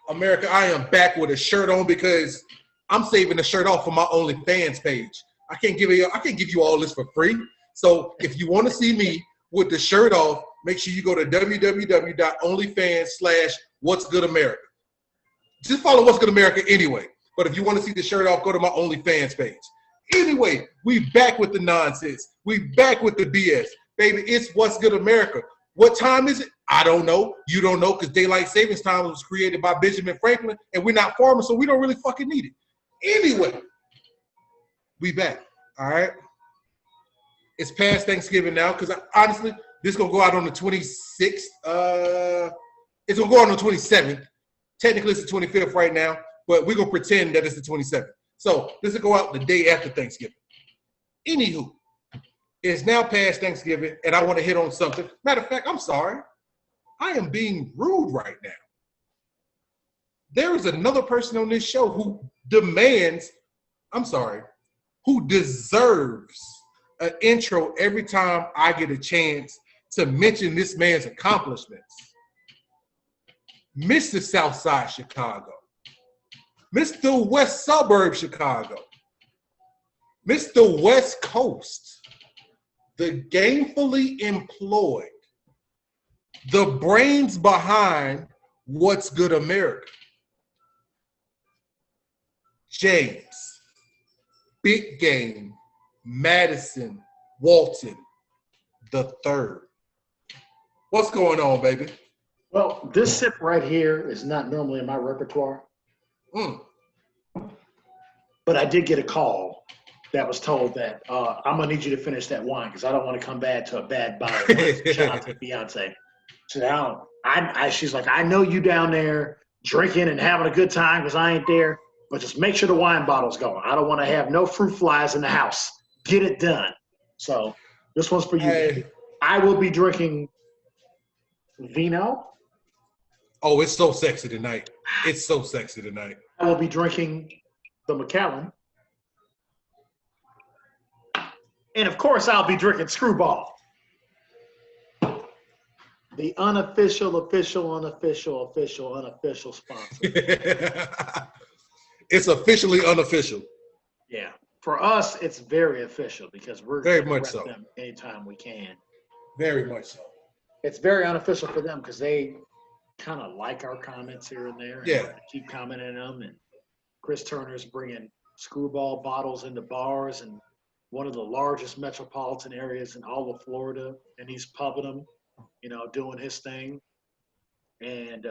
America, I am back with a shirt on because I'm saving the shirt off for my OnlyFans page. I can't give you all this for free. So if you want to see me with the shirt off, make sure you go to www.onlyfans.com/what'sgoodamerica. Just follow What's Good America anyway. But if you want to see the shirt off, go to my OnlyFans page. Anyway, we back with the nonsense. We back with the BS. Baby, it's What's Good America. What time is it? I don't know. You don't know because daylight savings time was created by Benjamin Franklin, and we're not farmers, so we don't really fucking need it. Anyway, we back. All right? It's past Thanksgiving now because honestly, this is going to go out on the 26th. It's going to go out on the 27th. Technically, it's the 25th right now, but we're going to pretend that it's the 27th. So this will go out the day after Thanksgiving. Anywho, it's now past Thanksgiving, and I want to hit on something. Matter of fact, I'm sorry. I am being rude right now. There is another person on this show who who deserves an intro every time I get a chance to mention this man's accomplishments. Mr. Southside Chicago. Mr. West Suburb Chicago. Mr. West Coast. The gainfully employed. The brains behind What's Good America. James, Big Game, Madison, Walton, the third. What's going on, baby? Well, this sip right here is not normally in my repertoire. But I did get a call that was told that I'm going to need you to finish that wine because I don't want to come back to a bad bottle. Shout out to Beyonce. So now, she's like, I know you down there drinking and having a good time because I ain't there, but just make sure the wine bottle's going. I don't want to have no fruit flies in the house. Get it done. So this one's for you. Hey. I will be drinking vino. Oh, it's so sexy tonight. It's so sexy tonight. I will be drinking the Macallan. And of course, I'll be drinking Screwball. The unofficial sponsor. It's officially unofficial. Yeah. For us, it's very official because we're very going much to so. them anytime we can. Very much so. It's very unofficial for them because they kind of like our comments here and there. And yeah. Keep commenting them. And Chris Turner's bringing Screwball bottles into bars and one of the largest metropolitan areas in all of Florida. And he's pubbing them, doing his thing. And,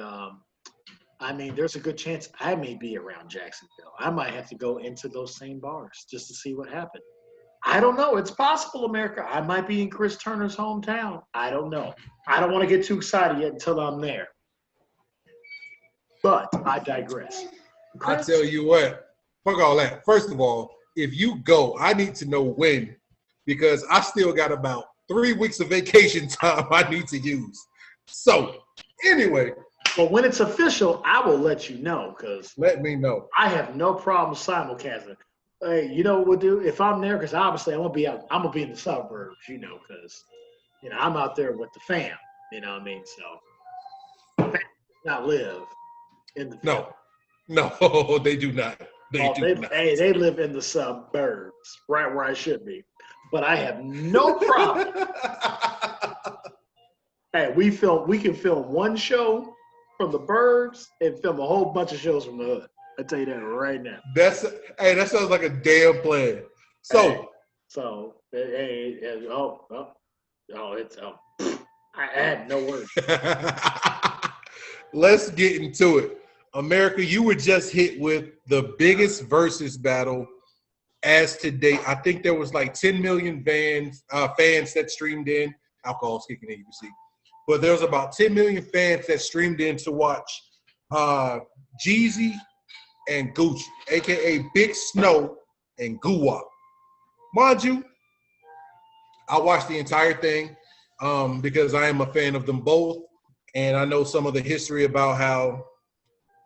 there's a good chance I may be around Jacksonville. I might have to go into those same bars just to see what happened. I don't know. It's possible, America. I might be in Chris Turner's hometown. I don't know. I don't want to get too excited yet until I'm there. But I digress. I tell you what, fuck all that. First of all, if you go, I need to know when because I still got about 3 weeks of vacation time I need to use. So, anyway. Well, when it's official, I will let you know because let me know. I have no problem simulcasting. Hey, you know what we'll do? If I'm there, because obviously I'm gonna be in the suburbs, because I'm out there with the fam. You know what I mean? So fam does not live in the fam. No, they do not. They do not. Hey, they live in the suburbs, right where I should be. But I have no problem. Hey, we can film one show from the burbs and film a whole bunch of shows from the hood. I tell you that right now. That sounds like a damn plan. So, I had no words. Let's get into it. America, you were just hit with the biggest versus battle as to date. I think there was like 10 million fans that streamed in. Alcohol's kicking in, you can see. But there was about 10 million fans that streamed in to watch Jeezy and Gucci, a.k.a. Big Snow and Guwap. Mind you, I watched the entire thing because I am a fan of them both, and I know some of the history about how –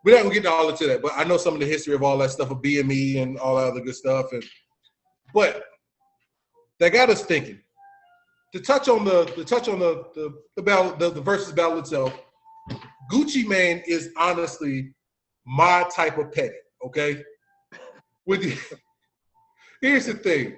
we're not going to get all into that, but I know some of the history of all that stuff of BME and all that other good stuff. But that got us thinking. To touch on the battle, the versus battle itself, Gucci Mane is honestly my type of petty, okay? Here's the thing.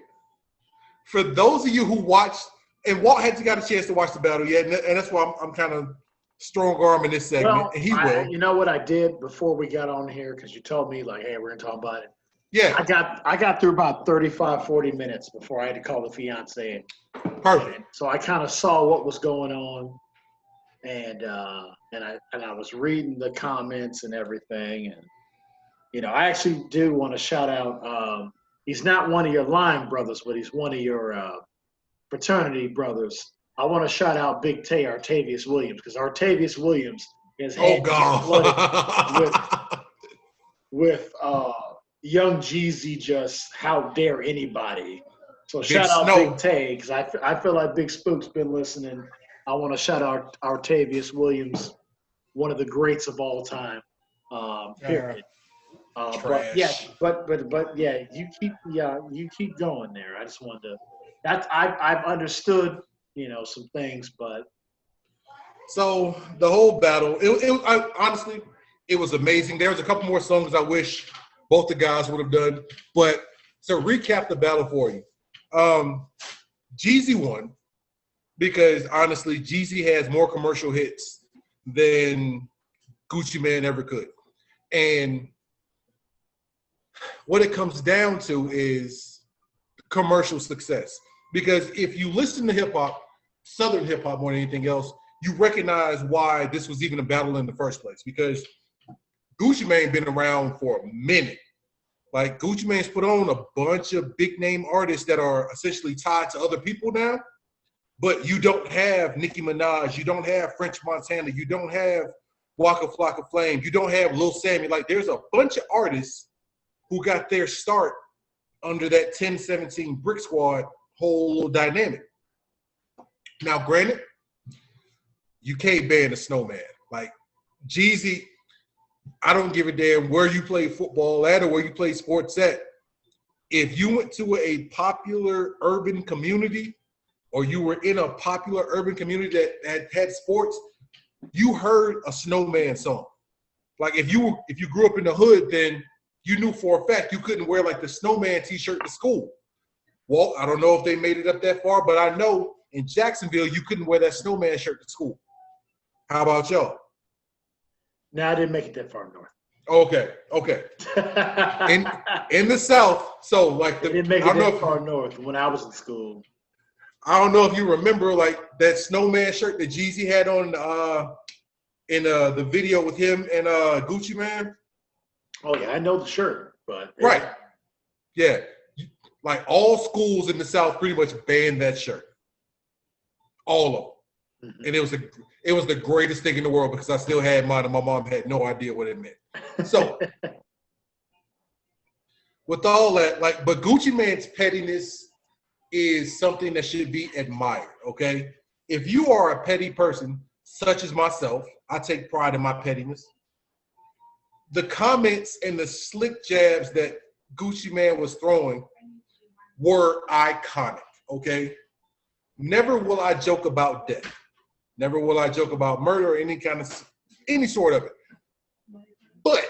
For those of you who watched, and Walt hasn't got a chance to watch the battle yet, and that's why I'm kind of strong-arming this segment, Well, and he will. You know what I did before we got on here? Because you told me, like, hey, we're going to talk about it. Yeah. I got through about 35, 40 minutes before I had to call the fiance. Perfect. So I kind of saw what was going on, and I was reading the comments and everything, and I actually do want to shout out. He's not one of your line brothers, but he's one of your fraternity brothers. I want to shout out Big Tay Artavius Williams, because Artavius Williams has had with Young Jeezy. Just how dare anybody? So shout out Big Tay, because I feel like Big Spook's been listening. I want to shout out Artavius Williams, one of the greats of all time. Period. But yeah, you keep going there. I just wanted to. I've understood, some things, but. So the whole battle, honestly, it was amazing. There was a couple more songs I wish both the guys would have done, but to recap the battle for you, Jeezy won because honestly, Jeezy has more commercial hits than Gucci Mane ever could, and what it comes down to is commercial success. Because if you listen to hip hop, Southern hip hop more than anything else, you recognize why this was even a battle in the first place. Because Gucci Mane been around for a minute. Like, Gucci Mane's put on a bunch of big name artists that are essentially tied to other people now. But you don't have Nicki Minaj, you don't have French Montana, you don't have Waka Flocka Flame, you don't have Lil Sammy. Like, there's a bunch of artists who got their start under that 1017 Brick Squad whole little dynamic. Now, granted, you can't ban a snowman. Like, Jeezy, I don't give a damn where you play football at or where you play sports at. If you went to a popular urban community or you were in a popular urban community that had sports, you heard a snowman song. Like, if you grew up in the hood, then you knew for a fact you couldn't wear like the snowman t-shirt to school. Well, I don't know if they made it up that far, but I know in Jacksonville, you couldn't wear that snowman shirt to school. How about y'all? No, I didn't make it that far north. Okay. in the South, so like I didn't make it that far north when I was in school. I don't know if you remember like that snowman shirt that Jeezy had on in the video with him and Gucci Mane. Oh yeah, I know the shirt, but right, yeah, like all schools in the South pretty much banned that shirt, all of them, and it was the greatest thing in the world because I still had mine and my mom had no idea what it meant. So, with all that, like, but Gucci Mane's pettiness is something that should be admired. Okay, if you are a petty person, such as myself, I take pride in my pettiness. The comments and the slick jabs that Gucci Mane was throwing were iconic, okay? Never will I joke about death. Never will I joke about murder or any sort of it. But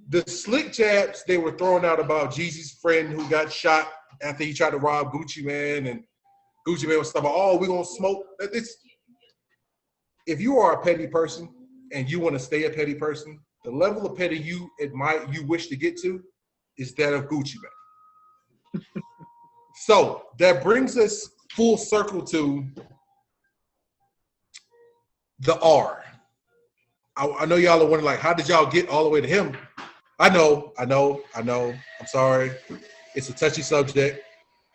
the slick jabs they were throwing out about Jeezy's friend who got shot after he tried to rob Gucci Mane, and Gucci Mane was talking about, oh, we're going to smoke. If you are a petty person and you want to stay a petty person, the level of petty you wish to get to is that of Gucci Mane. So that brings us full circle to the R. I know y'all are wondering, like, how did y'all get all the way to him? I know. I'm sorry. It's a touchy subject.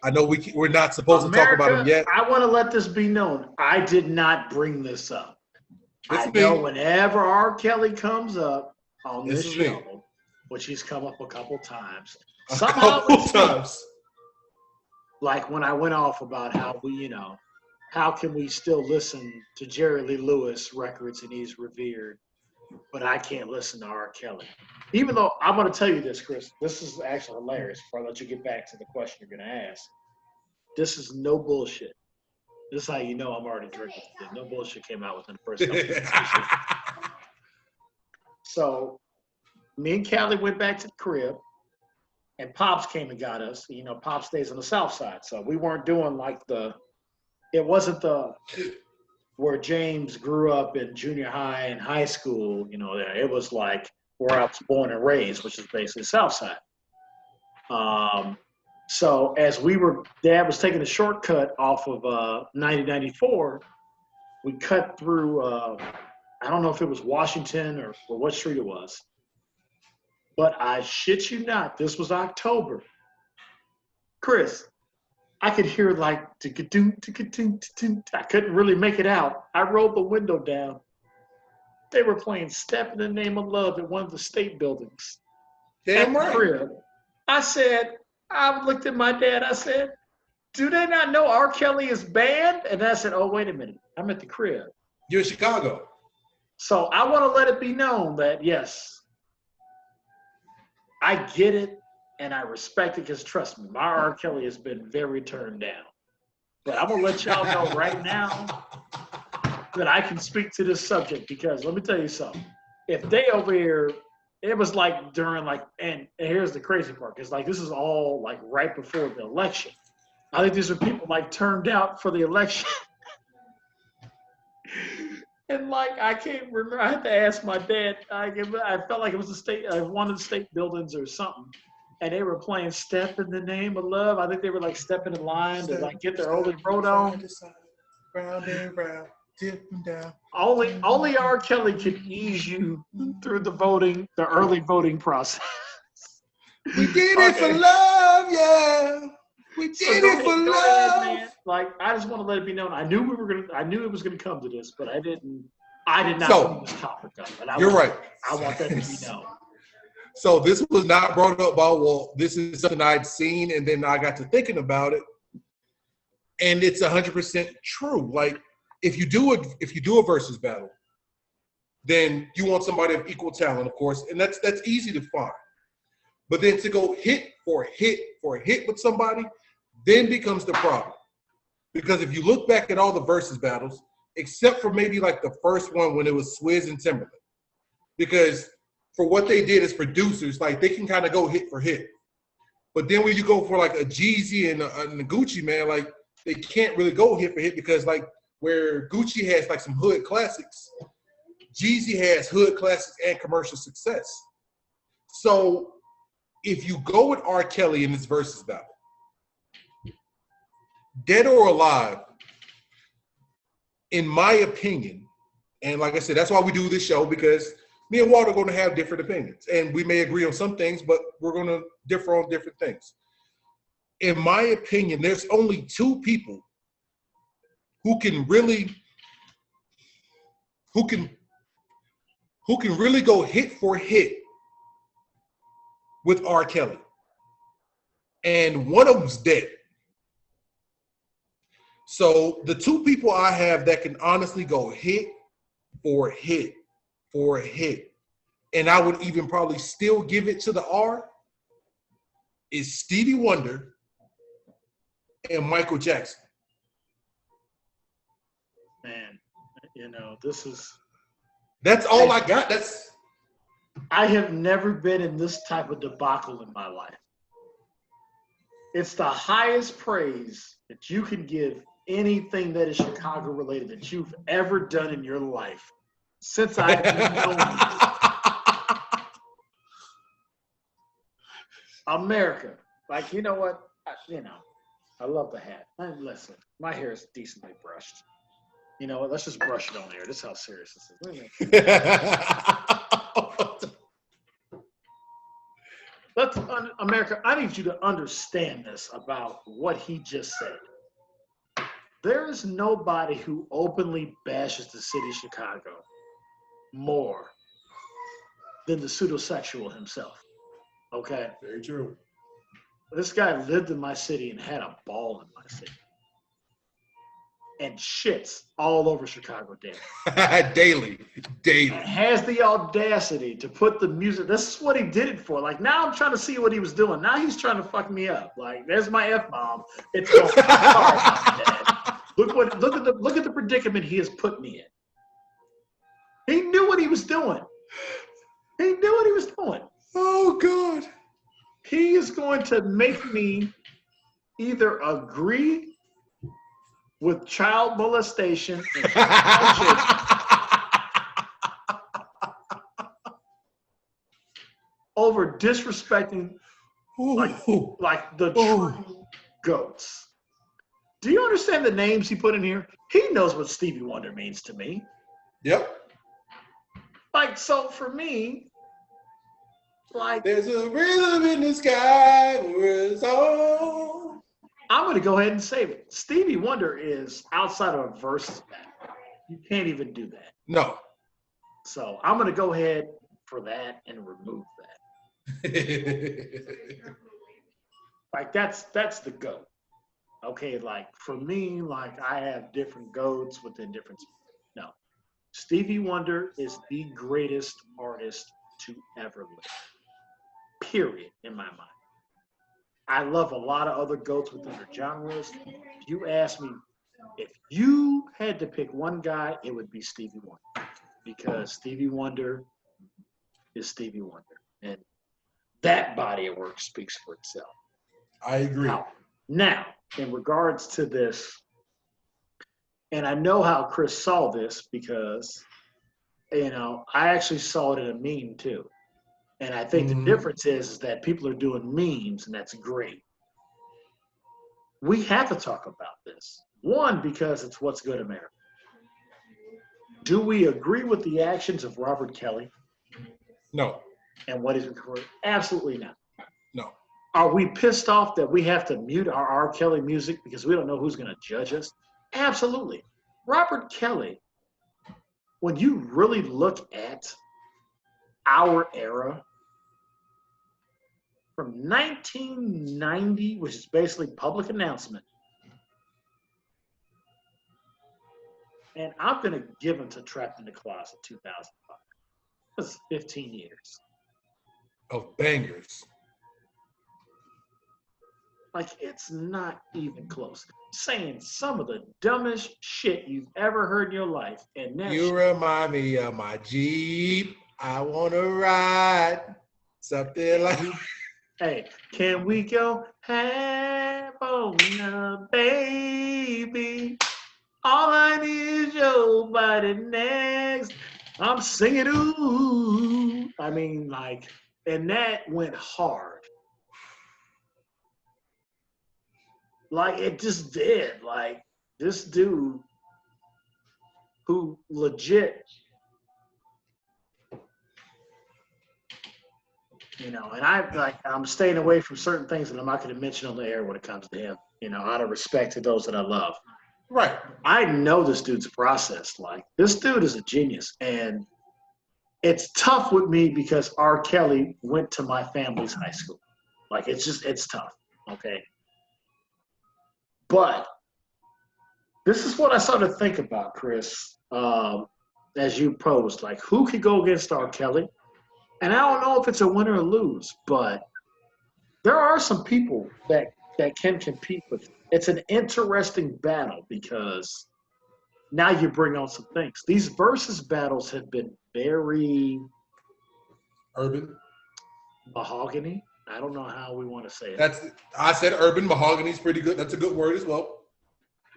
I know we're not supposed to talk about him yet. I want to let this be known. I did not bring this up. I know whenever R. Kelly comes up on this show, which he's come up a couple times. Like when I went off about how how can we still listen to Jerry Lee Lewis records and he's revered, but I can't listen to R. Kelly. Even though I'm going to tell you this, Chris, this is actually hilarious before I let you get back to the question you're going to ask. This is no bullshit. This is how you know I'm already drinking. No bullshit came out within the first couple of minutes. So Me and Callie went back to the crib, and Pops came and got us. You know, Pops stays on the south side, so we weren't doing like it wasn't where James grew up in junior high and high school. You know, it was like where I was born and raised, which is basically south side. So as Dad was taking a shortcut off of 9094, we cut through, I don't know if it was Washington or what street it was. But I shit you not, this was October. Chris, I could hear like, I couldn't really make it out. I rolled the window down. They were playing Step in the Name of Love at one of the state buildings. Damn right. Crib. I looked at my dad, I said, do they not know R. Kelly is banned? And I said, oh, wait a minute, I'm at the crib. You're in Chicago. So I want to let it be known that, yes, I get it and I respect it because, trust me, my R. Kelly has been very turned down. But I'm going to let y'all know right now that I can speak to this subject because let me tell you something. If they over here, it was like during like, and here's the crazy part, because like this is all like right before the election. I think these are people like turned out for the election. And like, I can't remember, I had to ask my dad, I felt like it was one of the state buildings or something. And they were playing Step in the Name of Love. I think they were like stepping in line to like get their Holy Road on. Round and round, dipping down. Only R. Kelly could ease you through the early voting process. We did it for love, yeah. We did it for love. Man. Like, I just want to let it be known. I knew it was gonna come to this, but I did not bring this topic up. You're right. I want that to be known. So this was not brought up by, well, this is something I'd seen, and then I got to thinking about it, and it's 100% true. Like, if you do a versus battle, then you want somebody of equal talent, of course, and that's easy to find. But then to go hit for hit with somebody, then becomes the problem. Because if you look back at all the versus battles, except for maybe like the first one when it was Swizz and Timberland, because for what they did as producers, like they can kind of go hit for hit. But then when you go for like a Jeezy and a Gucci, man, like they can't really go hit for hit because like where Gucci has like some hood classics, Jeezy has hood classics and commercial success. So if you go with R. Kelly in this versus battle, dead or alive, in my opinion, and like I said, that's why we do this show, because me and Walt are going to have different opinions. And we may agree on some things, but we're going to differ on different things. In my opinion, there's only two people who can really go hit for hit with R. Kelly. And one of them's dead. So the two people I have that can honestly go hit for hit, and I would even probably still give it to the R, is Stevie Wonder and Michael Jackson. Man, that's all I got. I have never been in this type of debacle in my life. It's the highest praise that you can give anything that is Chicago related that you've ever done in your life since I've known you. America. Like, you know what? I love the hat. Listen, my hair is decently brushed. You know what? Let's just brush it on there. This is how serious this is. America, I need you to understand this about what he just said. There is nobody who openly bashes the city of Chicago more than the pseudosexual himself. Okay? Very true. This guy lived in my city and had a ball in my city. And shits all over Chicago daily. Daily. And has the audacity to put the music. This is what he did it for. Like, now I'm trying to see what he was doing. Now he's trying to fuck me up. Like, there's my F-bomb. It's going. Sorry about that. Look at the predicament he has put me in. He knew what he was doing. He knew what he was doing. Oh, God. He is going to make me either agree with child molestation and over disrespecting like the true goats. Do you understand the names he put in here? He knows what Stevie Wonder means to me. Yep. Like, so for me, like, there's a rhythm in the sky where it's all. I'm going to go ahead and save it. Stevie Wonder is outside of a versus battle. You can't even do that. No. So I'm going to go ahead for that and remove that. Like, that's the GOAT. Okay, like, for me, like, I have different GOATs within different. No. Stevie Wonder is the greatest artist to ever live. Period, in my mind. I love a lot of other GOATs within their genres. If you ask me, if you had to pick one guy, it would be Stevie Wonder. Because Stevie Wonder is Stevie Wonder. And that body of work speaks for itself. I agree. Now, in regards to this, and I know how Chris saw this because, you know, I actually saw it in a meme too. And I think the difference is that people are doing memes, and that's great. We have to talk about this. One, because it's what's good America. Do we agree with the actions of Robert Kelly? No. And what he's recorded? Absolutely not. No. Are we pissed off that we have to mute our R. Kelly music because we don't know who's going to judge us? Absolutely. Robert Kelly, when you really look at our era, from 1990, which is basically public announcement, and I'm going to give him to Trapped in the Closet 2005. That's 15 years. Of bangers. Like, it's not even close. Saying some of the dumbest shit you've ever heard in your life. And that you remind me of my Jeep. I want to ride. Something like... Hey, can we go have on a baby? All I need is your body next. I'm singing, ooh. I mean, like, and that went hard. Like, it just did. Like, this dude who legit, you know, and I'm staying away from certain things that I'm not going to mention on the air when it comes to him, you know, out of respect to those that I love. Right. I know this dude's process. Like, this dude is a genius. And it's tough with me because R. Kelly went to my family's high school. Like, it's tough. Okay. But this is what I started to think about, Chris, as you posed. Like, who could go against R. Kelly? And I don't know if it's a win or a lose, but there are some people that can compete with. It's an interesting battle because now you bring on some things. These versus battles have been very urban. Mahogany. I don't know how we want to say it. I said urban. Mahogany's pretty good. That's a good word as well.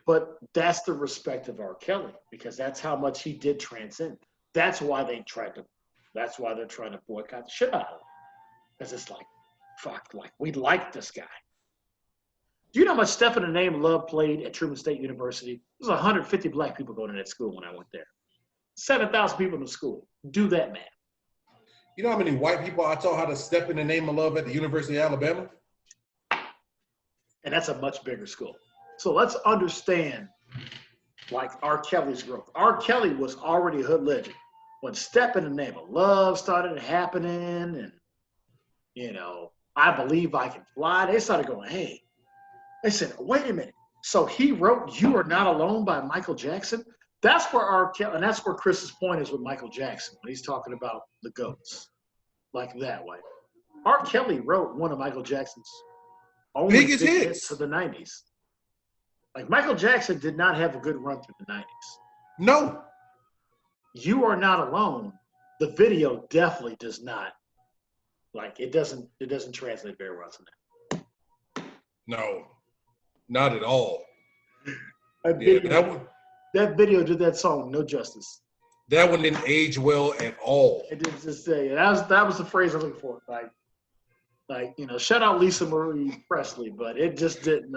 But that's the respect of R. Kelly because that's how much he did transcend. That's why they're trying to boycott the shit out of him. Because it's like, fuck, like, we like this guy. Do you know how much Step in the Name of Love played at Truman State University? There's 150 black people going to that school when I went there. 7,000 people in the school. Do that, man. You know how many white people I taught how to Step in the Name of Love at the University of Alabama? And that's a much bigger school. So let's understand, like, R. Kelly's growth. R. Kelly was already a hood legend. When Step in the Name of Love started happening and, you know, I Believe I Can Fly, they started going, hey. They said, wait a minute. So he wrote You Are Not Alone by Michael Jackson? That's where R. Kelly, and that's where Chris's point is with Michael Jackson when he's talking about the GOATs, like that way. R. Kelly wrote one of Michael Jackson's only biggest hits of the 90s. Like, Michael Jackson did not have a good run through the 90s. No. You Are Not Alone the video definitely does not it doesn't translate very well to that. No, not at all. That Yeah, video, that video did that song no justice. That one didn't age well at all. It didn't just say that was the phrase I was looking for. Shout out Lisa Marie Presley, but it just didn't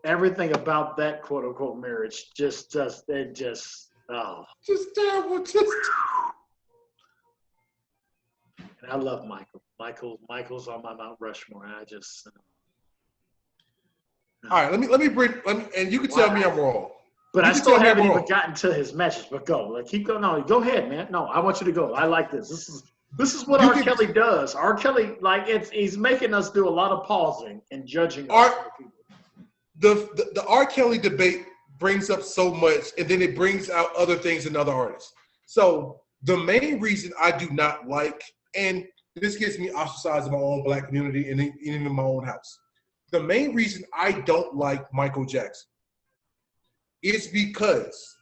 everything about that quote unquote marriage just terrible. And I love Michael. Michael's on my Mount Rushmore. And I just all right, let me and you can tell me I'm wrong. But I still haven't even gotten to his message. But go. Keep going. No, go ahead, man. No, I want you to go. I like this. This is what R. Kelly does. R. Kelly, he's making us do a lot of pausing and judging. The R. Kelly debate brings up so much, and then it brings out other things in other artists. So the main reason I do not like, and this gets me ostracized in my own black community and in my own house. The main reason I don't like Michael Jackson is because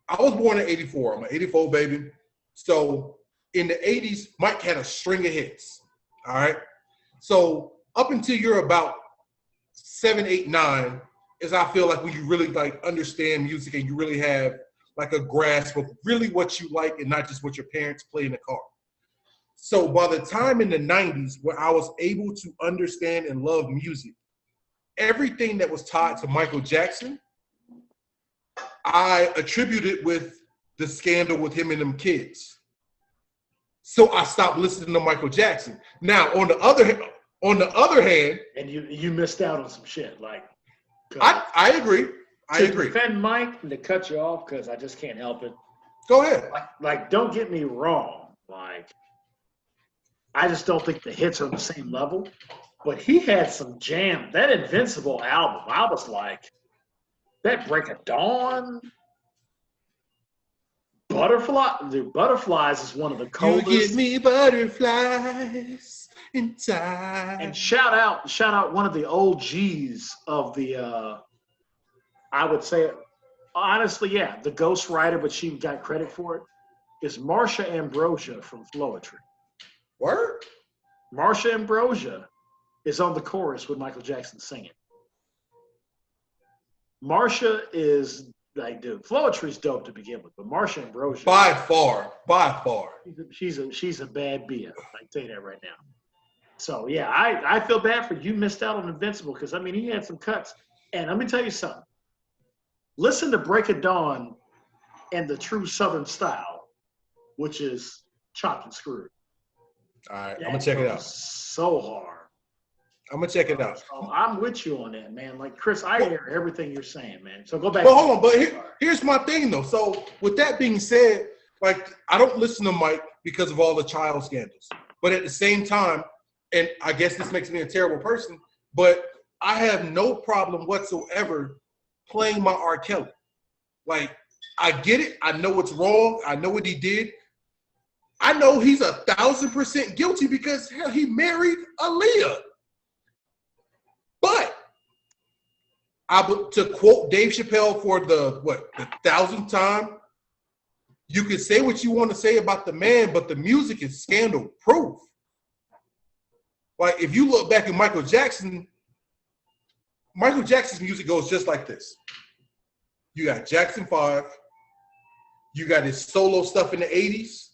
I was born in 84. I'm an 84 baby. So in the 80s, Mike had a string of hits. All right. So up until you're about 7, 8, 9 is I feel like when you really understand music and you really have a grasp of really what you like and not just what your parents play in the car. So by the time in the 90s where I was able to understand and love music, everything that was tied to Michael Jackson, I attributed with the scandal with him and them kids. So I stopped listening to Michael Jackson. Now, on the other hand, and you missed out on some shit. I agree. I agree. To defend Mike and to cut you off because I just can't help it. Go ahead. Don't get me wrong. I just don't think the hits are on the same level. But he had some jam. That Invincible album, I was like, that Break of Dawn, Butterflies is one of the coldest. You give me butterflies in time. And shout out one of the OGs of the, I would say, honestly, yeah, the ghostwriter, but she got credit for it, is Marsha Ambrosia from Floetry. Word? Marsha Ambrosia is on the chorus with Michael Jackson singing. Marsha is dude, Floetry's dope to begin with, but Marsha Ambrosia by far. She's a bad BF. I can tell you that right now. So yeah, I feel bad for you. Missed out on Invincible because he had some cuts. And let me tell you something. Listen to Break of Dawn and the true Southern style, which is chopped and screwed. All right, I'm gonna check it out. So hard. I'm gonna check it out. So I'm with you on that, man. Chris, I hear everything you're saying, man. So go back. But hold on, but here's my thing though. So with that being said, I don't listen to Mike because of all the child scandals. But at the same time, and I guess this makes me a terrible person, but I have no problem whatsoever playing my R. Kelly. I get it. I know it's wrong. I know what he did. I know he's 1,000% guilty because hell, he married Aaliyah. But to quote Dave Chappelle for the 1,000th time, you can say what you want to say about the man, but the music is scandal proof. If you look back at Michael Jackson's music goes just like this. You got Jackson 5, you got his solo stuff in the 80s,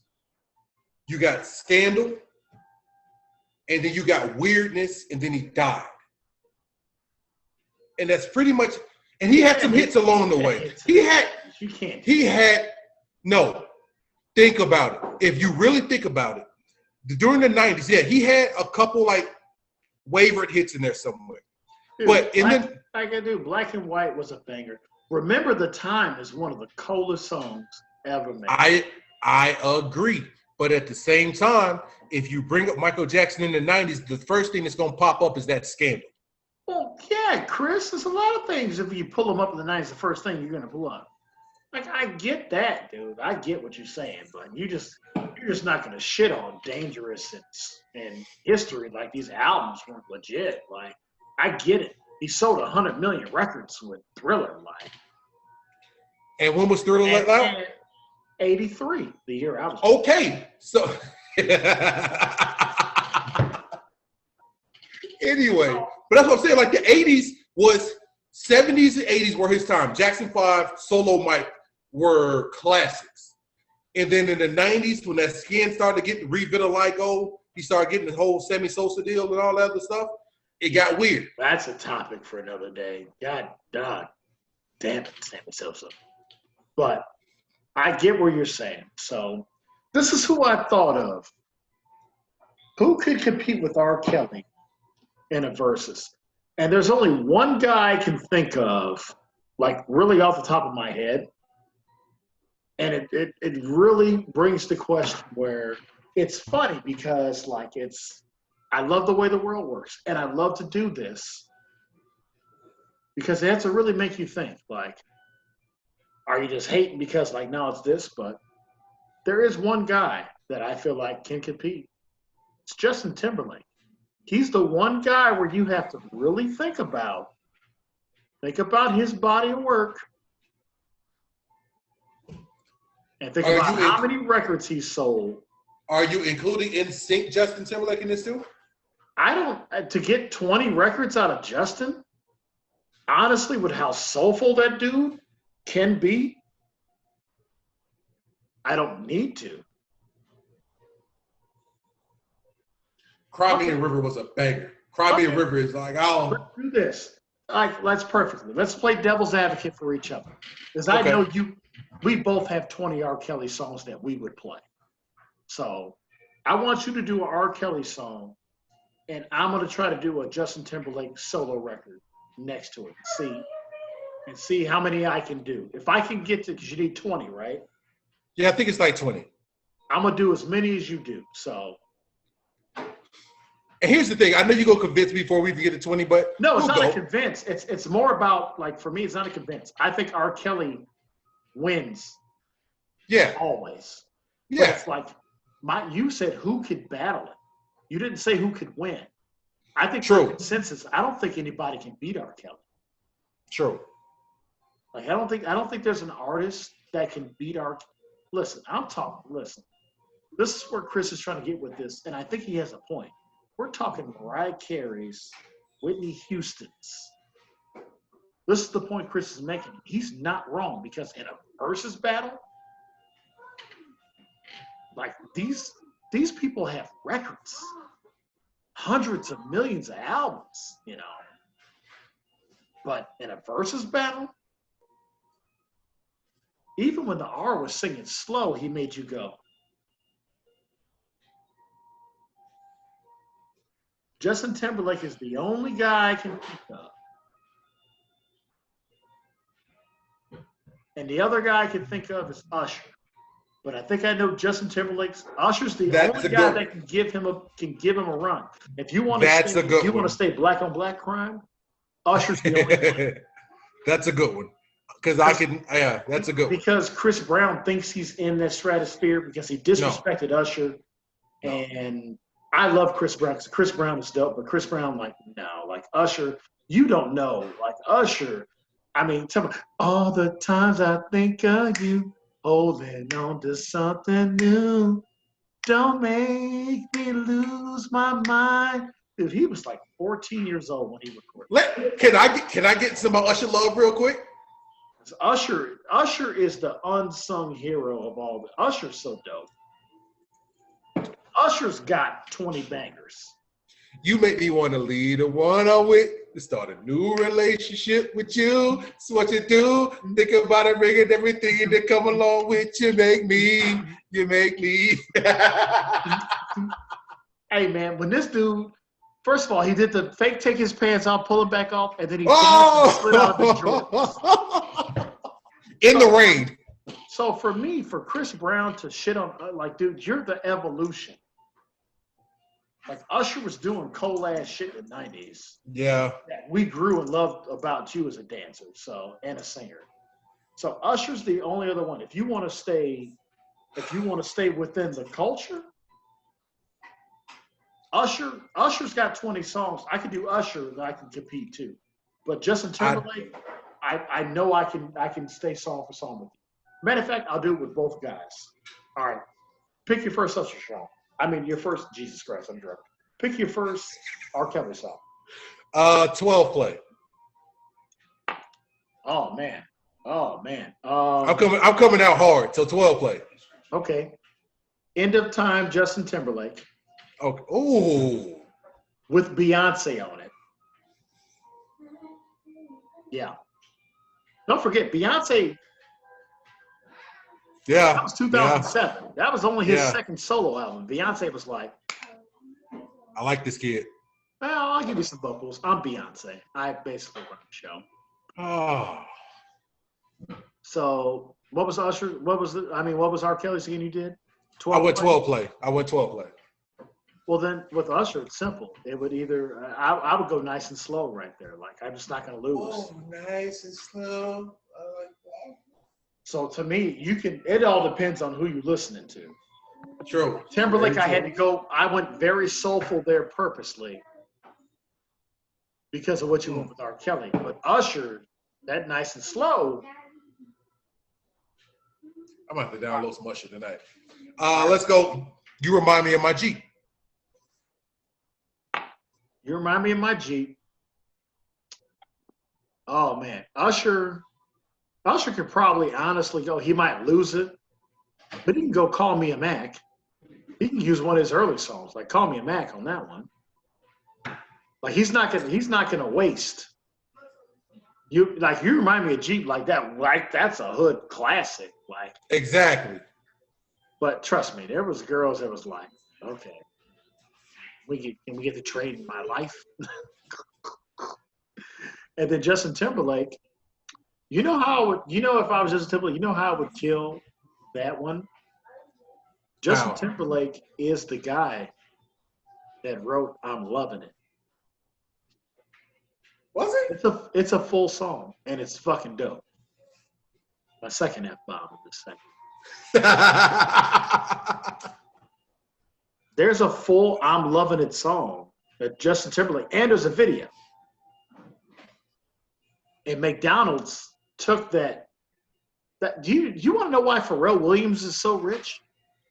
you got Scandal, and then you got Weirdness, and then he died. And that's pretty much, and he had some hits along the way. Think about it. If you really think about it, during the 90s, yeah, he had a couple wavered hits in there somewhere. Dude, but Black and White was a banger. Remember the Time is one of the coolest songs ever made. I agree. But at the same time, if you bring up Michael Jackson in the 90s, the first thing that's going to pop up is that Scandal. Well, yeah, Chris, there's a lot of things if you pull them up in the 90s, the first thing you're going to pull up. I get that, dude. I get what you're saying, but you're just not going to shit on Dangerous and History like these albums weren't legit. I get it. He sold 100 million records with Thriller, And when was Thriller let out? 83, the year I was. Okay, so anyway, but that's what I'm saying. Like the 80s was 70s and 80s were his time. Jackson 5, Solo Mike were classics. And then in the 90s, when that skin started getting revitiligo, he started getting the whole Sammy Sosa deal and all that other stuff. It got weird. That's a topic for another day. God damn it, Sammy Sosa. But I get what you're saying. So this is who I thought of. Who could compete with R. Kelly in a versus? And there's only one guy I can think of, like really off the top of my head. And it really brings the question where it's funny because like I love the way the world works. And I love to do this because it has to really make you think like, are you just hating because like now it's this? But there is one guy that I feel like can compete. It's Justin Timberlake. He's the one guy where you have to really think about his body of work and think about how many records he's sold. Are you including NSYNC Justin Timberlake in this too? I don't, to get 20 records out of Justin, honestly, with how soulful that dude can be, I don't need to. Cry Me a River was a banger. Cry Me a River is like, oh. Let's do this. Let's perfectly. Let's play devil's advocate for each other. Because I know we both have 20 R. Kelly songs that we would play. So I want you to do an R. Kelly song, and I'm going to try to do a Justin Timberlake solo record next to it. See how many I can do. If I can get to, because you need 20, right? Yeah, I think it's like 20. I'm going to do as many as you do. So. And here's the thing. I know you're going to convince me before we even get to 20, but no, it's not a convince. It's more about, like, for me, it's not a convince. I think R. Kelly wins. Yeah. Always. Yeah. But it's like, you said who could battle it. You didn't say who could win. I think for consensus, I don't think anybody can beat R. Kelly. True. Like, I don't think there's an artist that can beat R. Listen, listen. This is where Chris is trying to get with this, and I think he has a point. We're talking Mariah Carey's, Whitney Houston's. This is the point Chris is making. He's not wrong because in a versus battle, like these people have records, hundreds of millions of albums, you know. But in a versus battle, even when the R was singing slow, he made you go. Justin Timberlake is the only guy I can think of. And the other guy I can think of is Usher. But I think I know Justin Timberlake's Usher's the only guy that can give him a run. If you want to stay black on black crime, Usher's the only one. That's a good one. That's a good one. Because Chris Brown thinks he's in that stratosphere because he disrespected Usher. And I love Chris Brown because Chris Brown is dope, but Chris Brown, like Usher, you don't know. Like Usher, I mean, tell me, all the times I think of you, holding on to something new, don't make me lose my mind. Dude, he was like 14 years old when he recorded. Can I get some Usher love real quick? Usher is the unsung hero of all. Usher's so dope. Usher's got 20 bangers. You make me want to lead a one on with to start a new relationship with you. It's what you do. Think about it, bringing everything that come along with you. You make me. Hey man, when this dude, first of all, he did the fake take his pants off, pull them back off, and then he slid out of his Jordans. In the rain. So for me, for Chris Brown to shit on, like, dude, you're the evolution. Like, Usher was doing cold-ass shit in the 90s. Yeah. That we grew and loved about you as a dancer, and a singer. So Usher's the only other one. If you want to stay within the culture, Usher's got 20 songs. I could do Usher and I can compete too. But Justin Timberlake, I know I can stay song for song with you. Matter of fact, I'll do it with both guys. All right. Pick your first Usher song. I mean, your first, Jesus Christ, I'm drunk. Pick your first R. Kelly song. 12 play. Oh, man. I'm coming out hard, so 12 play. Okay. End of Time, Justin Timberlake. Okay. Ooh. With Beyonce on it. Yeah. Don't forget, Beyonce. Yeah. That was 2007. Yeah. That was only his second solo album. Beyonce was like, I like this kid. well, I'll give you some vocals. I'm Beyonce. I basically run the show. Oh. So what was Usher? What was R. Kelly's again you did? 12 I went 12 play. I went 12 play. Well, then with Usher, it's simple. It would either I would go nice and slow right there. Like I'm just not going to lose. Oh, nice and slow. I like that. So to me, it all depends on who you're listening to. True. Timberlake, I had to go. I went very soulful there purposely because of what you went with R. Kelly. But Usher, that nice and slow. I'm going to have to download some Usher tonight. Let's go. You remind me of my Jeep. You remind me of my Jeep. Oh, man. Usher could probably honestly go. He might lose it, but he can go Call Me a Mac. He can use one of his early songs, like Call Me a Mac on that one. Like he's not gonna waste. You remind me of Jeep like that. Like that's a hood classic. Like exactly. But trust me, there was girls that was like, okay, can we get the trade in my life? And then Justin Timberlake, if I was Justin Timberlake, you know how I would kill that one? Justin Timberlake is the guy that wrote I'm Loving It. Was it? It's a full song, and it's fucking dope. My second F-bomb of this second. There's a full I'm Loving It song that Justin Timberlake, and there's a video. And McDonald's took that do you want to know why Pharrell Williams is so rich?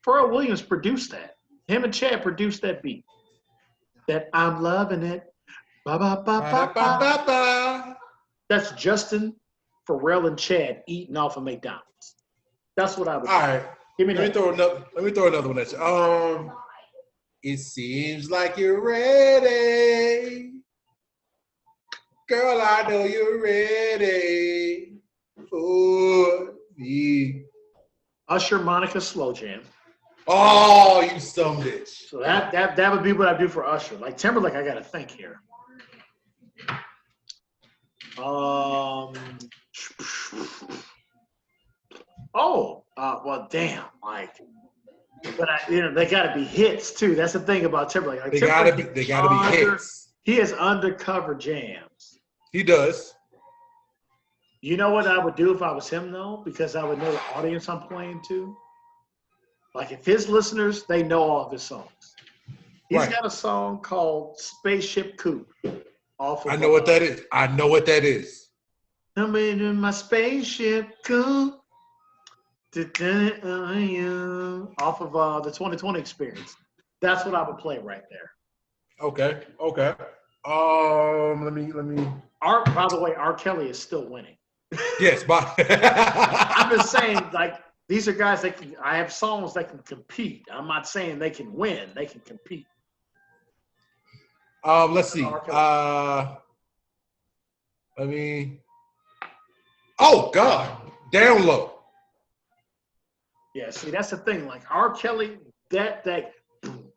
Pharrell Williams produced that. Him and Chad produced that beat. That I'm Loving It. Ba, ba, ba, ba, ba, ba. That's Justin, Pharrell, and Chad eating off of McDonald's. That's what I would do. All right. Give me let me throw another one at you. It seems like you're ready. Girl, I know you're ready for me. Usher, Monica, Slow Jam. Oh, you some bitch. So that would be what I do for Usher. Like Timberlake, I gotta think here. Well, damn. Like, but they gotta be hits too. That's the thing about Timberlake. Like, they gotta be hits. He has undercover jams. He does. You know what I would do if I was him though? Because I would know the audience I'm playing to. Like if his listeners, they know all of his songs. He's got a song called Spaceship Coupe. I know what that is. I'm in my spaceship coupe. Off of the 2020 Experience. That's what I would play right there. Okay. Let me. By the way, R. Kelly is still winning. Yes, but I'm just saying, like, these are guys that I have songs that can compete. I'm not saying they can win. They can compete. Let's see. Oh God, Down Low. Yeah, see, that's the thing. Like R. Kelly, that boom,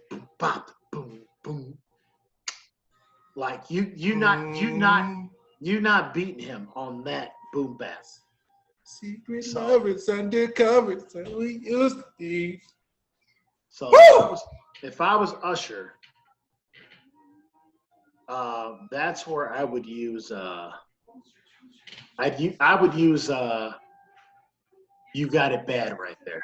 boom, bop, boom, boom. Like you're not beating him on that boom bap. Secret lovers, undercover, so we used to be. So if I was Usher, that's where I would use. I would use. You Got It Bad right there.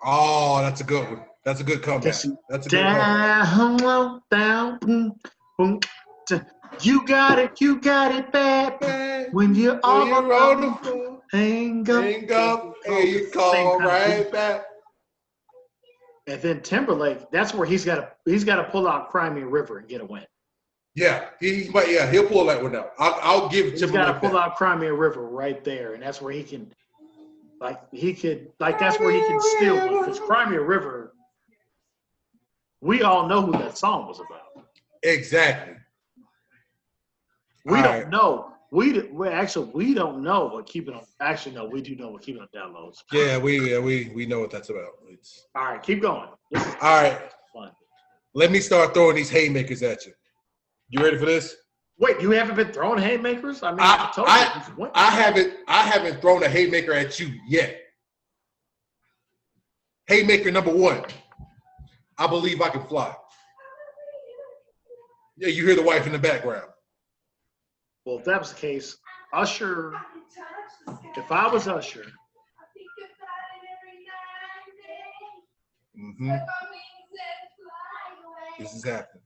Oh, that's a good one. That's a good comeback. That's a good one. Down, boom, boom. You got it bad. When you're all on the alone, floor, hang up, and you call right back. And then Timberlake, that's where he's got to pull out Cry Me a River and get a win. Yeah, he'll pull that one out. I'll give Timberlake. He's got to pull out Cry Me a River right there, and that's where he can, that's where he can steal because Cry Me a River. We all know who that song was about. Exactly. We don't know. We don't know what Keeping On. Actually, no, we do know what Keeping On downloads. Yeah, we know what that's about. All right, keep going. All right. Fun. Let me start throwing these haymakers at you. You ready for this? Wait, you haven't been throwing haymakers? I mean, I haven't thrown a haymaker at you yet. Haymaker number 1. I believe I can fly. Yeah, you hear the wife in the background. Well, if that was the case, Usher, if I was Usher, This is happening.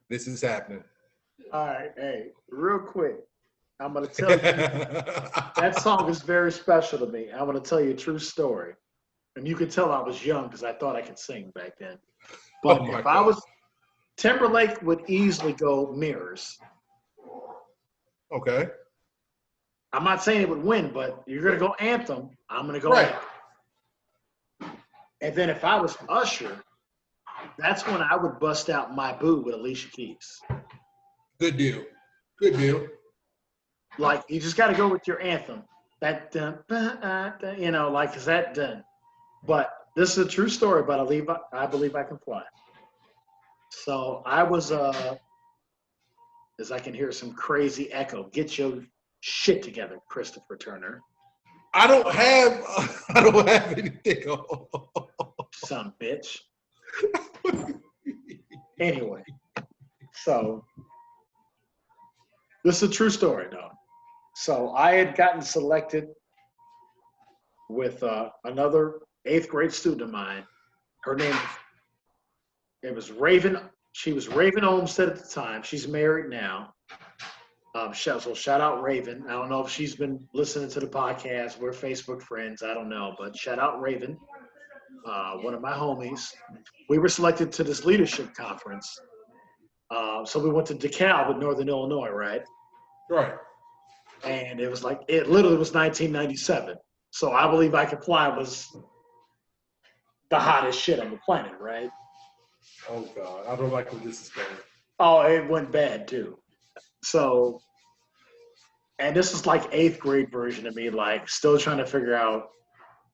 This is happening. All right, hey, real quick, I'm going to tell you, that song is very special to me. I'm going to tell you a true story. And you could tell I was young because I thought I could sing back then. But if I was, Timberlake would easily go Mirrors. Okay. I'm not saying it would win, but you're going to go Anthem. I'm going to go Anthem. And then if I was Usher, that's when I would bust out My Boo with Alicia Keys. Good deal. Like, you just got to go with your anthem. That, is that done? But this is a true story, but I believe I can fly. So I was, as I can hear some crazy echo, get your shit together, Christopher Turner. I don't have anything on. Son bitch. Anyway, so this is a true story, though. So I had gotten selected with another 8th grade student of mine. Her name, it was Raven. She was Raven Olmsted at the time. She's married now. So shout out Raven. I don't know if she's been listening to the podcast. We're Facebook friends. I don't know, but shout out Raven, one of my homies. We were selected to this leadership conference. So we went to DeKalb in Northern Illinois, right? Right. And it was it literally was 1997. So I Believe I Can Fly was the hottest shit on the planet, right? Oh, God. I don't like where this is going. Oh, it went bad, too. So, and this is 8th grade version of me, still trying to figure out,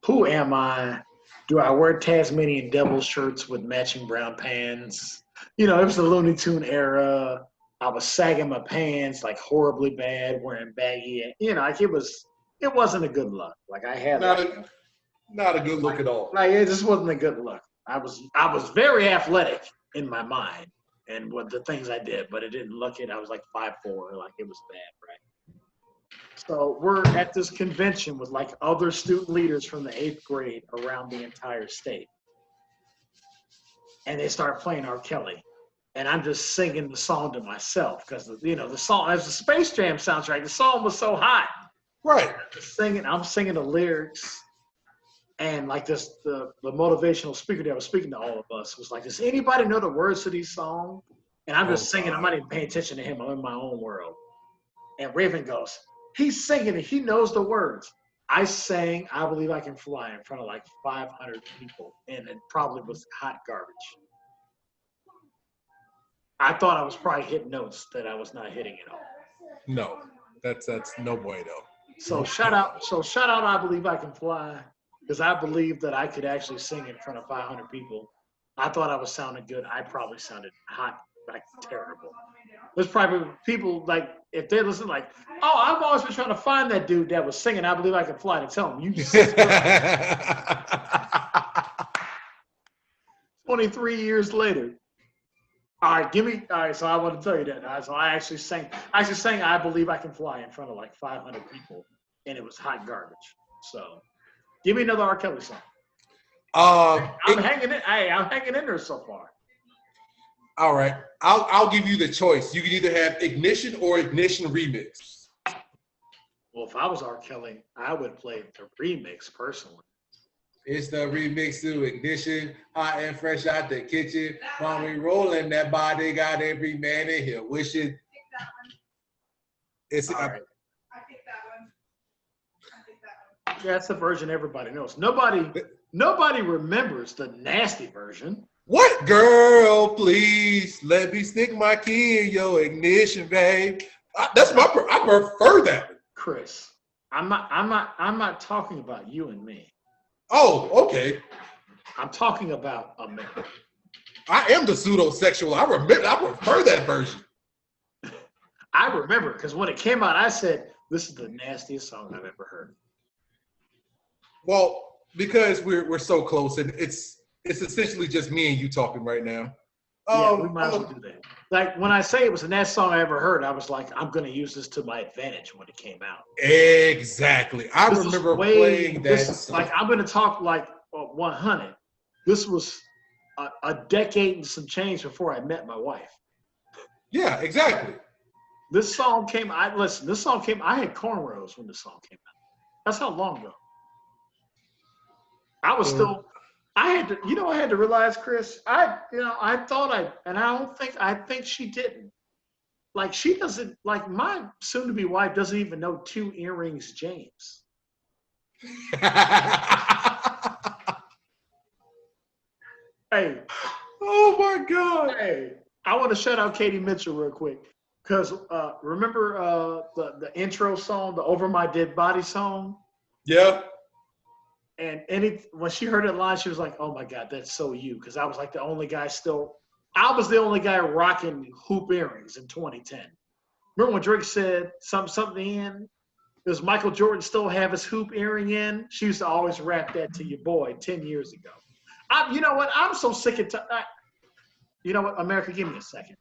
who am I? Do I wear Tasmanian devil shirts with matching brown pants? It was the Looney Tune era. I was sagging my pants horribly bad, wearing baggy. It wasn't a good look. I had not a good look at all. It just wasn't a good look. I was very athletic in my mind and with the things I did, but it didn't look it. I was 5'4", it was bad, right? So we're at this convention with other student leaders from the 8th grade around the entire state. And they start playing R. Kelly. And I'm just singing the song to myself because, the song, as the Space Jam soundtrack, the song was so hot. Right. I'm singing the lyrics. And the motivational speaker that was speaking to all of us was does anybody know the words to these songs? And I'm just singing. God. I'm not even paying attention to him. I'm in my own world. And Raven goes, he's singing it. He knows the words. I sang I Believe I Can Fly in front of 500 people. And it probably was hot garbage. I thought I was probably hitting notes that I was not hitting at all. No, that's no bueno. So shout out I Believe I Can Fly, because I believed that I could actually sing in front of 500 people. I thought I was sounding good. I probably sounded hot, terrible. There's probably people if they listen I've always been trying to find that dude that was singing I Believe I Can Fly to tell him you 23 years later. All right, so I want to tell you that. So I actually sang I Believe I Can Fly in front of 500 people, and it was hot garbage. So give me another R. Kelly song. I'm hanging in there so far. All right. I'll give you the choice. You can either have Ignition or Ignition Remix. Well, if I was R. Kelly, I would play the remix personally. It's the remix to Ignition, hot and fresh out the kitchen. While we rolling that body, got every man in here wishing. Pick that one. It's All right. I picked that one. I picked that one. Yeah, that's the version everybody knows. Nobody remembers the nasty version. What girl? Please let me stick my key in your ignition, babe. I prefer that one. Chris, I'm not talking about you and me. Oh, okay. I'm talking about America. I am the pseudo-sexual. I prefer that version. I remember because when it came out, I said, "This is the nastiest song I've ever heard." Well, because we're so close, and it's essentially just me and you talking right now. Yeah, we might as well do that. Like when I say it was the nastiest song I ever heard, I was like, I'm going to use this to my advantage when it came out. Exactly. I remember playing that song. Like I'm going to talk like 100. This was a decade and some change before I met my wife. Yeah, exactly. This song came. I had cornrows when this song came out. That's how long ago. I was still. I had to realize, Chris. I think she didn't. Like she doesn't. Like my soon-to-be wife doesn't even know 2 Earrings James. Hey. Oh my God. Hey, I want to shout out Katie Mitchell real quick. Because remember the intro song, the Over My Dead Body song? Yeah. And when she heard that line, she was like, oh my God, that's so you. Because I was like the only guy rocking hoop earrings in 2010. Remember when Drake said something in? Does Michael Jordan still have his hoop earring in? She used to always rap that to your boy 10 years ago. You know what? I'm so sick of you know what? America, give me a second.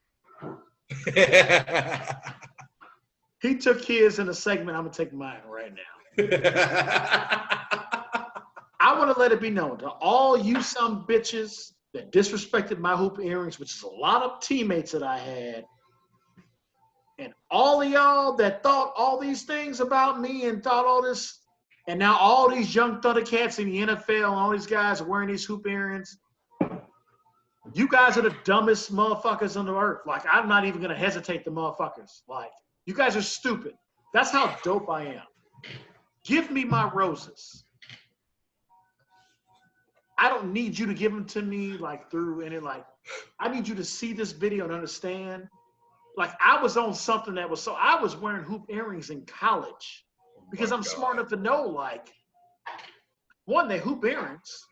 He took his in a segment. I'm going to take mine right now. I want to let it be known to all you some bitches that disrespected my hoop earrings, which is a lot of teammates that I had, and all of y'all that thought all these things about me and thought all this, and now all these young Thundercats in the NFL and all these guys are wearing these hoop earrings. You guys are the dumbest motherfuckers on the earth. Like, I'm not even going to hesitate the motherfuckers. Like, you guys are stupid. That's how dope I am. Give me my roses. I don't need you to give them to me, like, through any, like, I need you to see this video and understand. Like, I was on something that was I was wearing hoop earrings in college because I'm smart enough to know, like, one, they hoop earrings.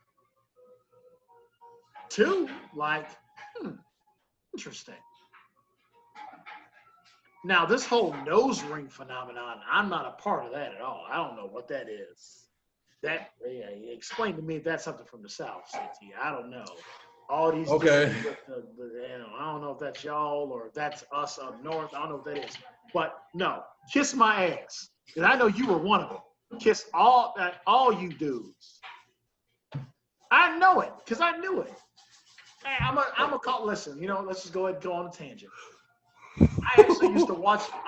2, like, interesting. Now, this whole nose ring phenomenon, I'm not a part of that at all. I don't know what that is. Explain to me if that's something from the South, CT. I don't know. All these okay. I don't know if that's y'all or if that's us up north. I don't know what that is. But no, kiss my ass. And I know you were one of them. Kiss all you dudes. I know it because I knew it. Hey, I'm a call. Listen, let's just go ahead and go on a tangent. I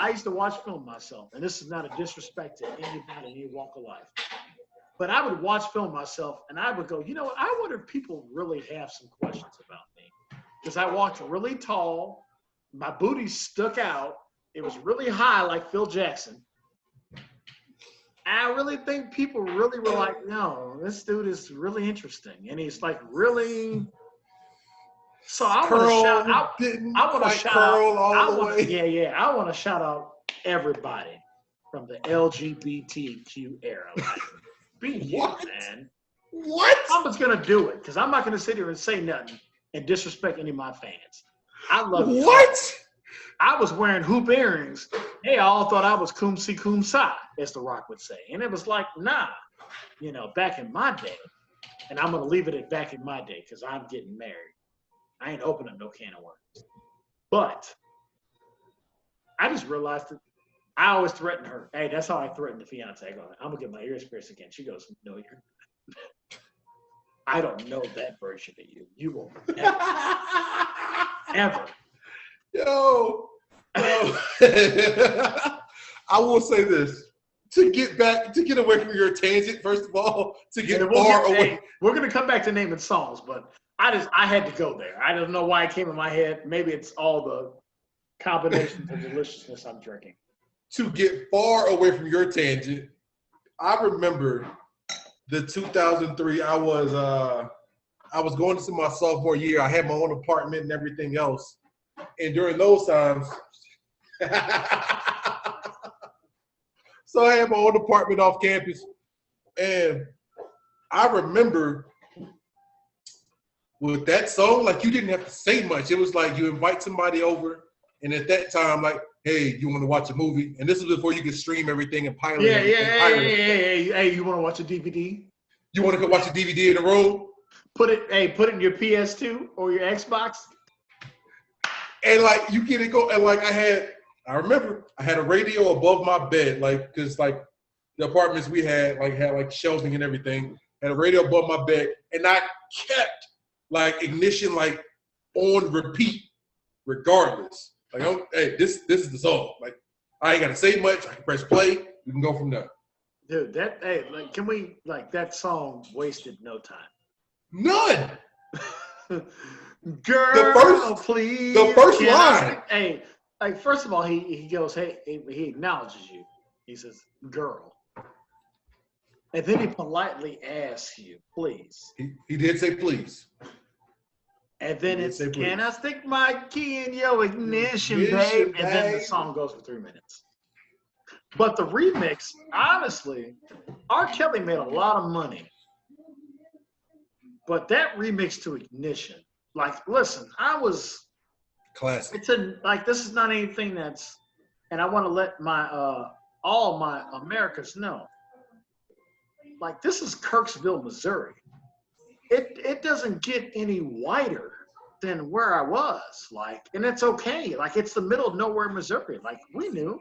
used to watch film myself, and this is not a disrespect to anybody in any walk of life. But I would watch film myself, and I would go, you know what? I wonder if people really have some questions about me. Because I walked really tall, my booty stuck out, it was really high like Phil Jackson. I really think people really were like, no, this dude is really interesting. And he's like really... So I want to shout out. I want to shout out everybody from the LGBTQ era. Like, be you, man. What? I'm just gonna do it because I'm not gonna sit here and say nothing and disrespect any of my fans. I love you. What? I was wearing hoop earrings. They all thought I was cum si cum sa, as The Rock would say, and it was like, nah, back in my day. And I'm gonna leave it at back in my day because I'm getting married. I ain't opening no can of worms. But I just realized that I always threaten her. Hey, that's how I threaten the fiance. I go, I'm going to get my ears pierced again. She goes, no, you're I don't know that version of you. You will never. ever. Yo. I will say this. To get away from your tangent, first of all, to get far away. Hey, we're gonna come back to naming songs, but I had to go there. I don't know why it came in my head. Maybe it's all the combinations of deliciousness I'm drinking. To get far away from your tangent, I remember the 2003. I was going into my sophomore year. I had my own apartment and everything else, and during those times. So I had my own apartment off campus, and I remember with that song, like you didn't have to say much. It was like you invite somebody over, and at that time, like, hey, you want to watch a movie? And this was before you could stream everything and pilot everything. Hey, you want to watch a DVD? You want to go watch a DVD in the room? Put it in your PS2 or your Xbox. And like you get it go, and like I remember I had a radio above my bed, like because like the apartments we had shelving and everything. Had a radio above my bed, and I kept like ignition like on repeat, regardless. Like, oh, hey, this is the song. Like I ain't gotta say much. I can press play. We can go from there. Dude, can we that song wasted no time. None. Girl, please. The first line. First of all, he goes, hey, he acknowledges you. He says, girl. And then he politely asks you, please. He did say please. And then it's, can I stick my key in your ignition, babe? And then the song goes for 3 minutes. But the remix, honestly, R. Kelly made a lot of money. But that remix to Ignition, listen, I was classic. This is not anything that's, and I want to let all my Americans know. This is Kirksville, Missouri. It doesn't get any whiter than where I was. And it's okay. It's the middle of nowhere, Missouri. We knew.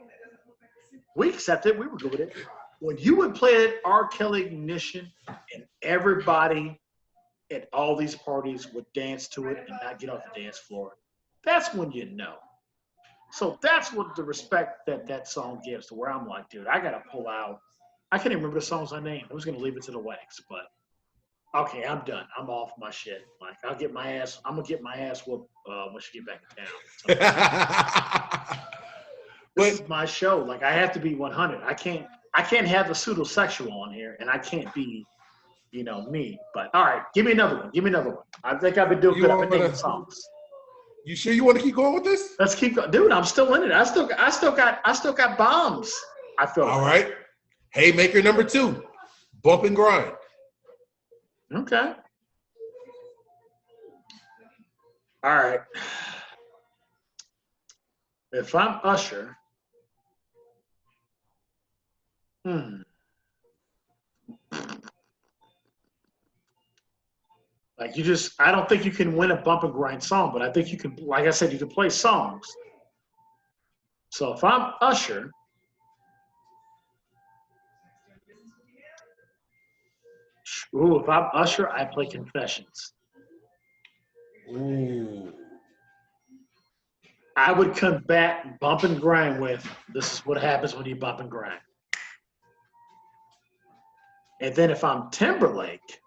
We accepted. We were good with it. When you would play it, R. Kelly Ignition, and everybody at all these parties would dance to it and not get off the dance floor, that's when you know. So that's what the respect that song gives, to where I'm like, dude, I got to pull out. I can't even remember the songs I named. I was going to leave it to the wax, but okay, I'm done. I'm off my shit. I'm going to get my ass whooped when she get back in town. So, this is my show. I have to be 100. I can't have the pseudosexual on here, and I can't be, me. But all right, give me another one. I think I've been doing good. I've been thinking songs. You sure you want to keep going with this? Let's keep going, dude. I'm still in it. I still got bombs. I feel all right. Haymaker number 2, Bump and Grind. Okay. All right. If I'm Usher, I don't think you can win a bump and grind song, but I think you can, like I said, you can play songs. So if I'm Usher, I play Confessions. Ooh. I would combat bump and grind with, this is what happens when you bump and grind. And then if I'm Timberlake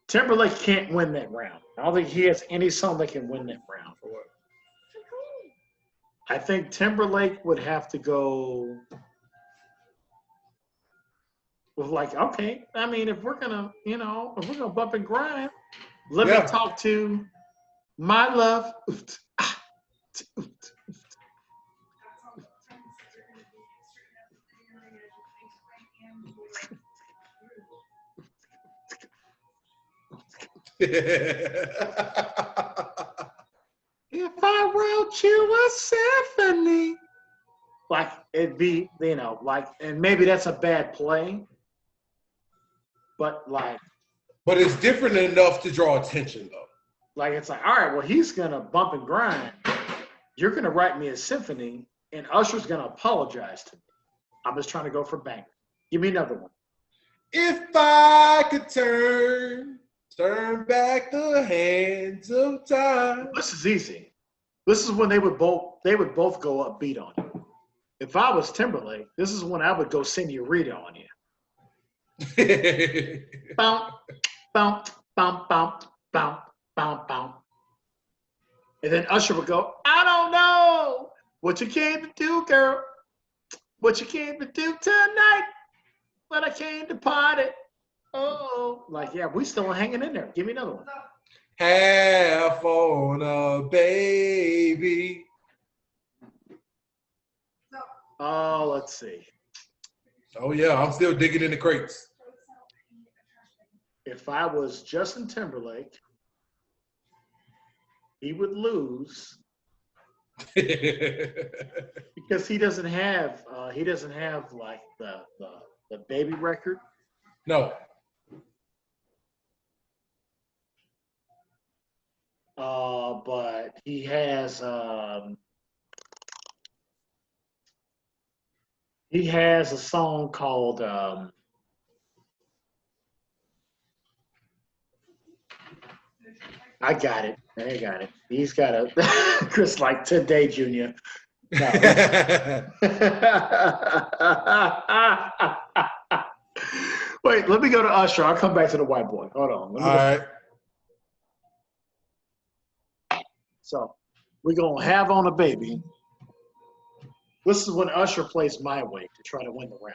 can't win that round. I don't think he has any song that can win that round. I think Timberlake would have to go with okay, I mean, if we're gonna bump and grind, let me talk to my love. If I wrote you a symphony, it'd be, and maybe that's a bad play, but but it's different enough to draw attention, though. It's all right, well, he's gonna bump and grind. You're gonna write me a symphony, and Usher's gonna apologize to me. I'm just trying to go for banger. Give me another one. If I could turn Turn back the hands of time. This is easy. This is when they would both go upbeat on you. If I was Timberlake, this is when I would go Senorita on you. Bounce, bounce, bounce, bounce, bounce, bounce, bounce. And then Usher would go, I don't know what you came to do, girl. What you came to do tonight. But I came to party. Oh, like, yeah, we still hanging in there. Give me another one. Half on a baby. Oh, let's see. Oh, yeah, I'm still digging in the crates. If I was Justin Timberlake, he would lose because he doesn't have like the baby record. No. But he has a song called I got it. He's got a Chris like today, Junior. No. Wait, let me go to Usher. I'll come back to the white boy. Hold on. All right. So we're gonna have on a baby. This is when Usher plays My Way to try to win the round.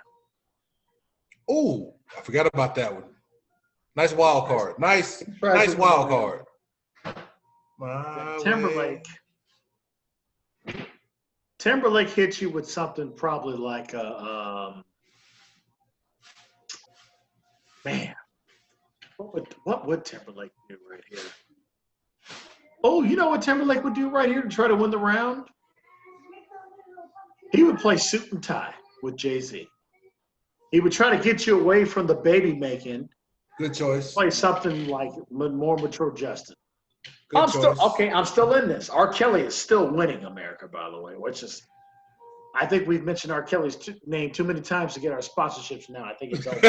Ooh, I forgot about that one. Nice wild card. Nice wild card. Timberlake hits you with something probably like man. What would Timberlake do right here? Oh, you know what Timberlake would do right here to try to win the round? He would play Suit and Tie with Jay-Z. He would try to get you away from the baby making. Good choice. Play something like more mature Justin. Good choice. I'm still in this. R. Kelly is still winning America, by the way, which is, I think we've mentioned R. Kelly's name too many times to get our sponsorships now. I think it's over.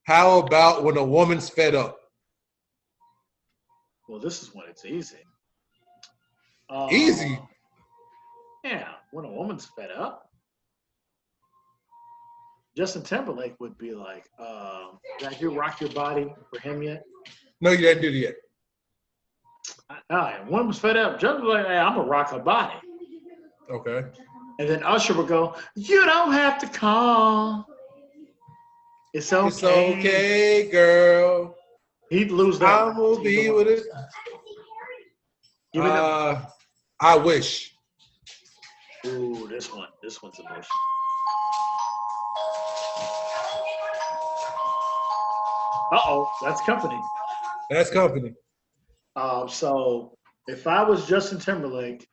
How about when a woman's fed up? Well, this is when it's easy. Easy? Yeah, when a woman's fed up. Justin Timberlake would be like, did I do Rock Your Body for him yet? No, you didn't do it yet. One was fed up. Justin was like, hey, I'm going to rock her body. Okay. And then Usher would go, you don't have to call. It's okay. It's okay, girl. He'd lose that. I will be with it. I wish. Ooh, this one's emotional. Uh-oh, that's company. That's company. So if I was Justin Timberlake,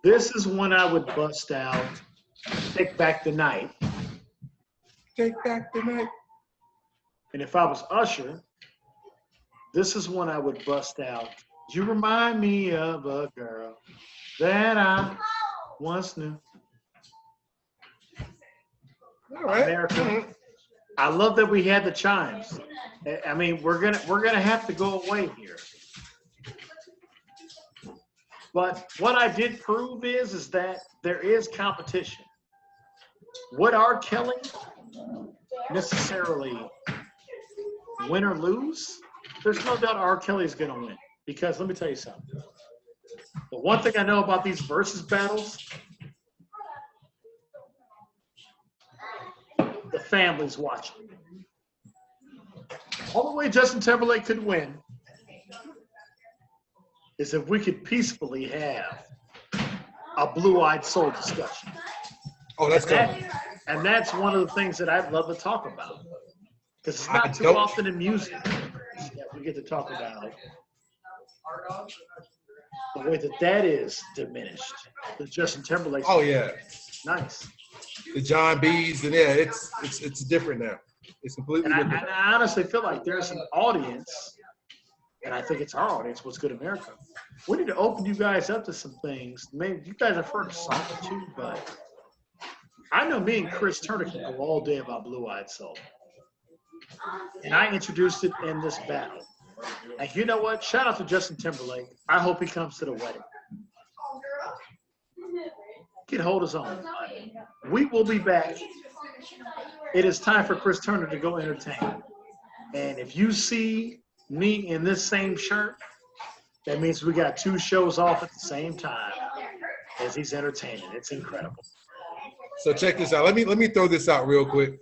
this is when I would bust out Take Back the Night. Take back the night. And if I was Usher, this is when I would bust out, you remind me of a girl that I once knew. All right. America. Mm-hmm. I love that we had the chimes. I mean, we're gonna have to go away here. But what I did prove is that there is competition. Would R. Kelly necessarily win or lose? There's no doubt R. Kelly is gonna win. Because let me tell you something. The one thing I know about these versus battles, the family's watching. All the way Justin Timberlake could win is if we could peacefully have a blue-eyed soul discussion. Oh, that's good. And that's one of the things that I'd love to talk about. Because it's not too often in music that we get to talk about the way that is diminished. The Justin Timberlake. Oh, yeah. Nice. The John B's, and yeah, it's different now. It's completely different. And I honestly feel like there's an audience, and I think it's our audience, What's Good America. We need to open you guys up to some things. Maybe you guys have heard a song or two, but I know me and Chris Turner can go all day about Blue Eyed Soul. and I introduced it in this battle. And you know what? Shout out to Justin Timberlake. I hope he comes to the wedding. Get hold his own. We will be back. It is time for Chris Turner to go entertain. And if you see me in this same shirt, that means we got 2 shows off at the same time as he's entertaining. It's incredible. So check this out. Let me throw this out real quick.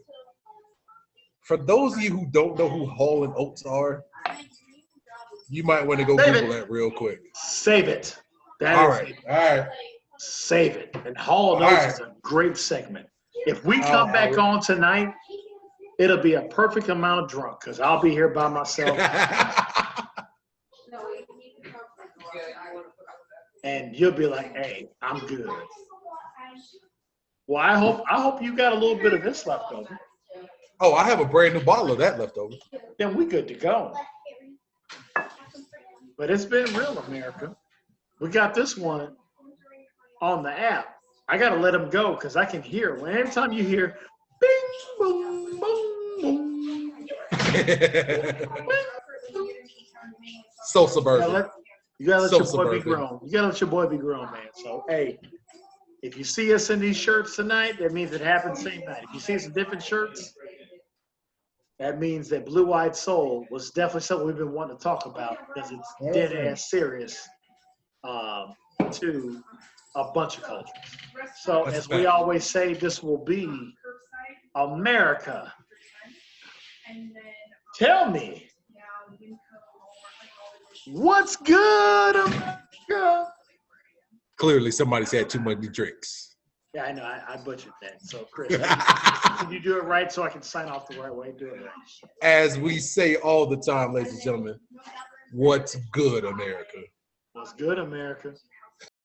For those of you who don't know who Hall & Oates are, you might want to go Google that real quick. Save it. All right. Save it. And Hall & Oates is a great segment. If we come back on tonight, it'll be a perfect amount of drunk because I'll be here by myself. And you'll be like, hey, I'm good. Well, I hope you got a little bit of this left over. Oh, I have a brand new bottle of that left over. Then we good to go. But it's been real, America. We got this one on the app. I got to let him go because I can hear. Every time you hear, bing, boom, boom, boom. So suburban. You got to let your boy be grown. You got to let your boy be grown, man. So, hey, if you see us in these shirts tonight, that means it happened same night. If you see us in different shirts, that means that Blue Eyed Soul was definitely something we've been wanting to talk about because it's dead ass serious to a bunch of cultures. So as we always say, this will be America. Tell me, what's good, America? Clearly, somebody's had too many drinks. Yeah, I know. I butchered that. So, Chris, can you do it right so I can sign off the right way? Do it right. As we say all the time, ladies and gentlemen, what's good, America? What's good, America?